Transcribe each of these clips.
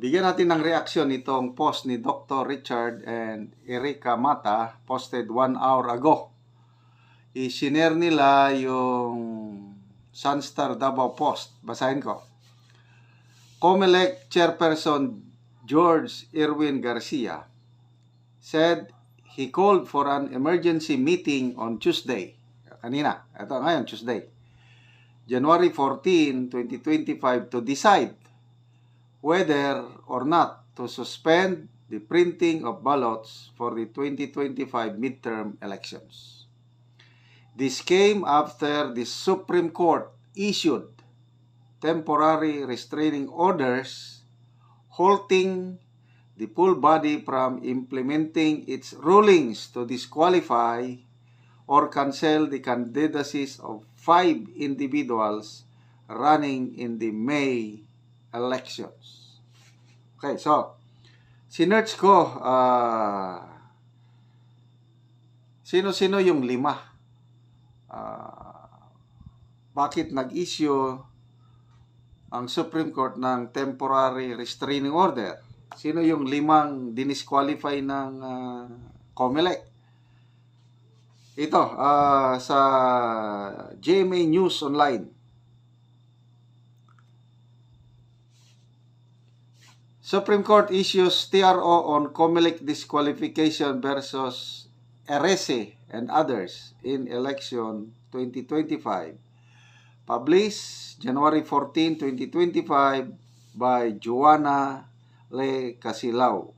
Bigyan natin ng reaksyon itong post ni Dr. Richard and Erica Mata, posted 1 hour ago. I-share nila yung Sunstar Davao Post. Basahin ko. COMELEC Chairperson George Erwin Garcia said he called for an emergency meeting on Tuesday. Kanina. Ito ngayon, Tuesday. January 14, 2025 to decide whether or not to suspend the printing of ballots for the 2025 midterm elections. This came after the Supreme Court issued temporary restraining orders halting the full body from implementing its rulings to disqualify or cancel the candidacies of 5 individuals running in the May elections. Okay, so sinearch ko sino-sino yung 5. Bakit nag-issue ang Supreme Court ng temporary restraining order? Sino yung 5 dinisqualify ng COMELEC? Ito, sa GMA News Online. Supreme Court issues TRO on COMELEC disqualification versus Erese and others in election 2025. Published January 14, 2025 by Joanna Le Casilao,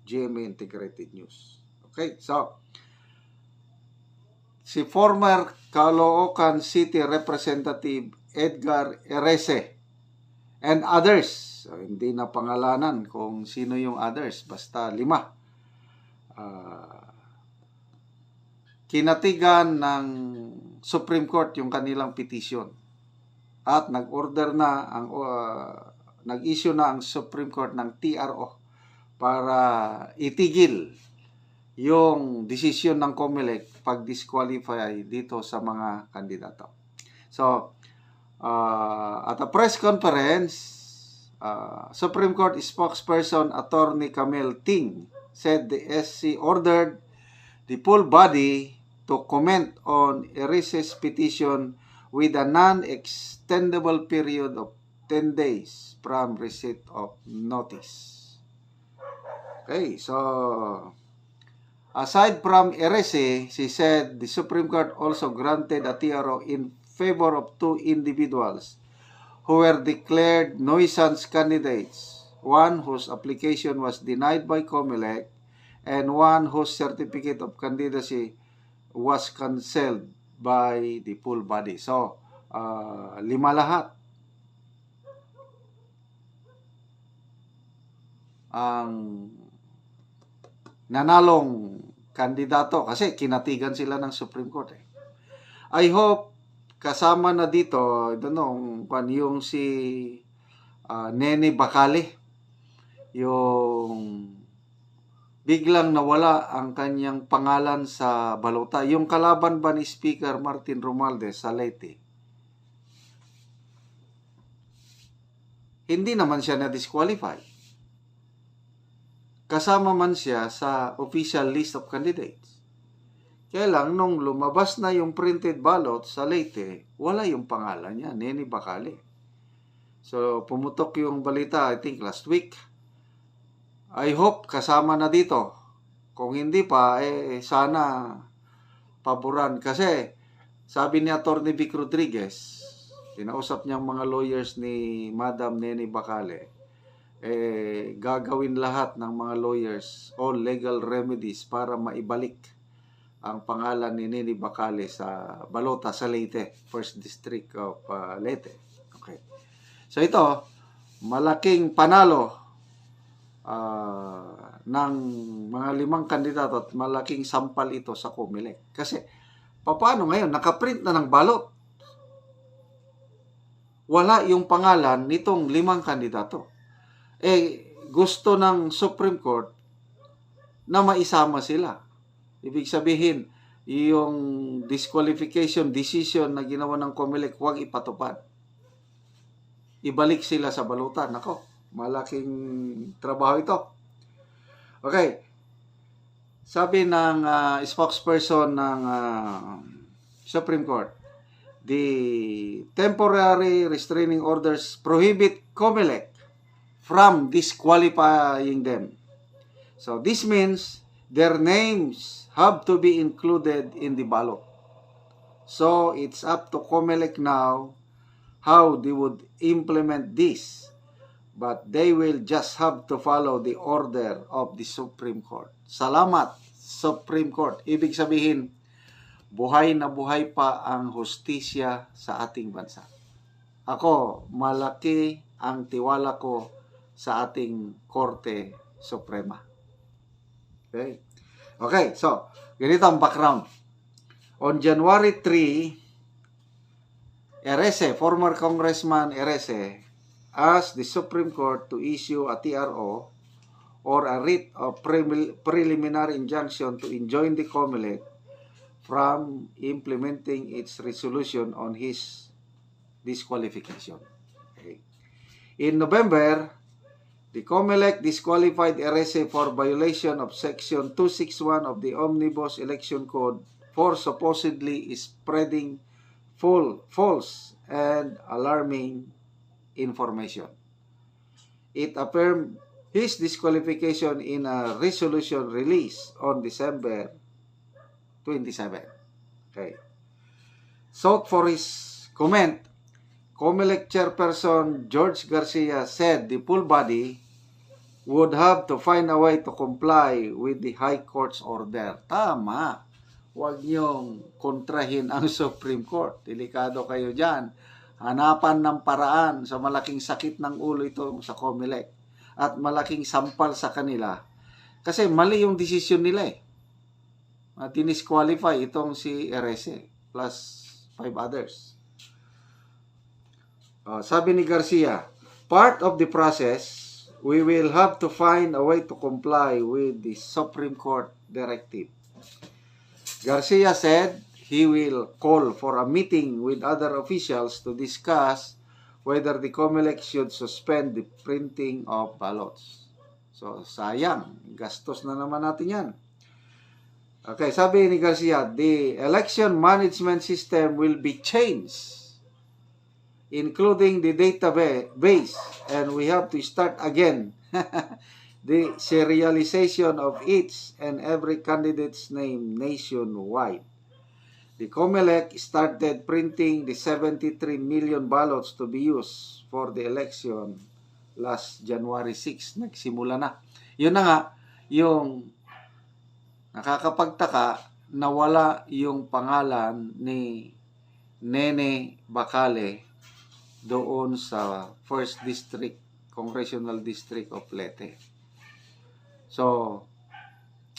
GMA Integrated News. Okay, so si former Caloocan City Representative Edgar Erese and others. So, hindi na pangalanan kung sino yung others. Basta 5. Kinatigan ng Supreme Court yung kanilang petition. At nag-order na, nag-issue na ang Supreme Court ng TRO para itigil yung desisyon ng COMELEC pag-disqualify dito sa mga kandidato. So, at a press conference, Supreme Court spokesperson Attorney Camille Ting said the SC ordered the full body to comment on Erese's petition with a non-extendable period of 10 days from receipt of notice. Okay, so aside from Erese, she said the Supreme Court also granted a TRO in favor of 2 individuals who were declared nuisance candidates, one whose application was denied by COMELEC and one whose certificate of candidacy was cancelled by the full body. So, 5 lahat ang nanalong kandidato kasi kinatigan sila ng Supreme Court. I hope kasama na dito, yung si Nene Bacale, yung biglang nawala ang kanyang pangalan sa balota. Yung kalaban ba ni Speaker Martin Romualdez sa Leyte? Hindi naman siya na-disqualify. Kasama man siya sa official list of candidates. Kaya lang, nung lumabas na yung printed ballot sa Leyte, wala yung pangalan niya, Nene Bacale. So, pumutok yung balita, I think last week. I hope kasama na dito. Kung hindi pa, sana paboran. Kasi, sabi ni Atty. Vic Rodriguez, tinausap niyang mga lawyers ni Madam Nene Bacale, gagawin lahat ng mga lawyers all legal remedies para maibalik ang pangalan ni Nene Bacale sa balota sa Leyte, 1st District of Leyte. Okay. So ito, malaking panalo ng mga 5 kandidato at malaking sampal ito sa COMELEC. Kasi, paano ngayon? Nakaprint na ng balot. Wala yung pangalan nitong 5 kandidato. Gusto ng Supreme Court na maisama sila. Ibig sabihin, yung disqualification decision na ginawa ng COMELEC, huwag ipatupad. Ibalik sila sa balutan. Nako, malaking trabaho ito. Okay. Sabi ng spokesperson ng Supreme Court, the temporary restraining orders prohibit COMELEC from disqualifying them. So this means their names have to be included in the ballot. So it's up to COMELEC now how they would implement this. But they will just have to follow the order of the Supreme Court. Salamat, Supreme Court. Ibig sabihin, buhay na buhay pa ang hustisya sa ating bansa. Ako, malaki ang tiwala ko sa ating Korte Suprema. Okay? Okay, so, ganito ang background. On January 3, Erese, former Congressman Erese, asked the Supreme Court to issue a TRO or a writ of preliminary injunction to enjoin the COMELEC from implementing its resolution on his disqualification. Okay. In November, the COMELEC disqualified Erese for violation of Section 261 of the Omnibus Election Code for supposedly spreading false and alarming information. It affirmed his disqualification in a resolution released on December 27. Okay. Sought for his comment, COMELEC Chairperson George Garcia said the full body would have to find a way to comply with the High Court's order. Tama. Huwag niyong kontrahin ang Supreme Court. Delikado kayo dyan. Hanapan ng paraan sa malaking sakit ng ulo ito sa COMELEC at malaking sampal sa kanila. Kasi mali yung desisyon nila eh. Dinisqualify itong si Erese plus 5 others. Sabi ni Garcia, part of the process, we will have to find a way to comply with the Supreme Court directive. Garcia said he will call for a meeting with other officials to discuss whether the COMELEC should suspend the printing of ballots. So, sayang. Gastos na naman natin yan. Okay, sabi ni Garcia, the election management system will be changed, including the database, and we have to start again the serialization of each and every candidate's name nationwide. The COMELEC started printing the 73 million ballots to be used for the election last January 6. Nagsimula na. Yun na nga, yung nakakapagtaka, nawala yung pangalan ni Nene Bacale doon sa 1st District, Congressional District of Leyte. So,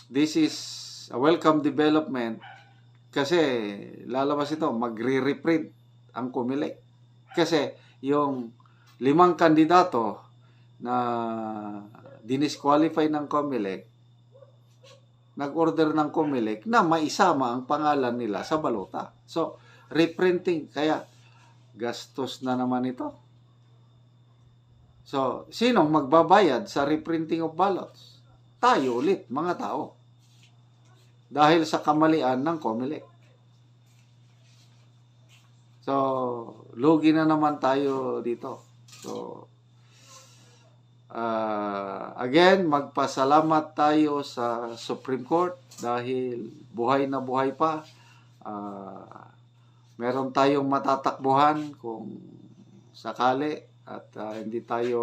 this is a welcome development kasi lalabas ito, magre-reprint ang COMELEC. Kasi yung 5 kandidato na dinisqualify ng COMELEC, nag-order ng COMELEC na maisama ang pangalan nila sa balota. So, reprinting, kaya gastos na naman ito. So, sinong magbabayad sa reprinting of ballots? Tayo ulit, mga tao. Dahil sa kamalian ng COMELEC. So, lugi na naman tayo dito. So, again, magpasalamat tayo sa Supreme Court dahil buhay na buhay pa. Meron tayong matatakbuhan kung sakali at hindi tayo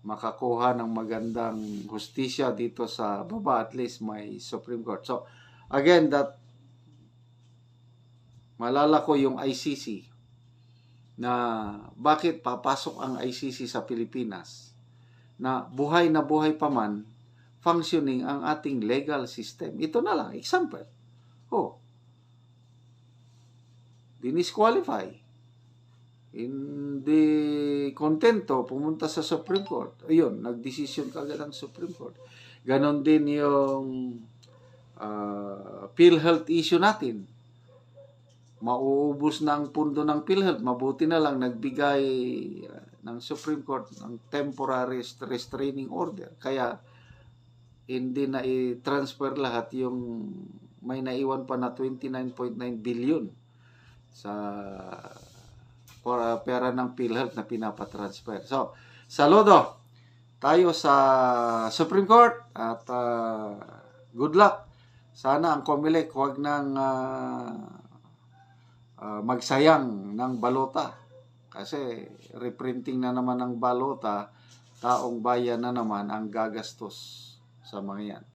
makakuha ng magandang hustisya dito sa baba, at least may Supreme Court. So, again, that malala ko yung ICC na bakit papasok ang ICC sa Pilipinas na buhay pa man functioning ang ating legal system. Ito na lang, example. Dinisqualify. Hindi kontento, pumunta sa Supreme Court. Ayun, nagdesisyon kagad ang Supreme Court. Ganon din yung PhilHealth issue natin. Mauubos na ang pundo ng PhilHealth. Mabuti na lang nagbigay ng Supreme Court ng temporary restraining order. Kaya hindi na i-transfer lahat yung may naiwan pa na 29.9 billion sa pera ng PhilHealth na pinapatransfer. So, saludo tayo sa Supreme Court at good luck. Sana ang COMELEC huwag nang magsayang ng balota. Kasi reprinting na naman ng balota, taong bayan na naman ang gagastos sa mga yan.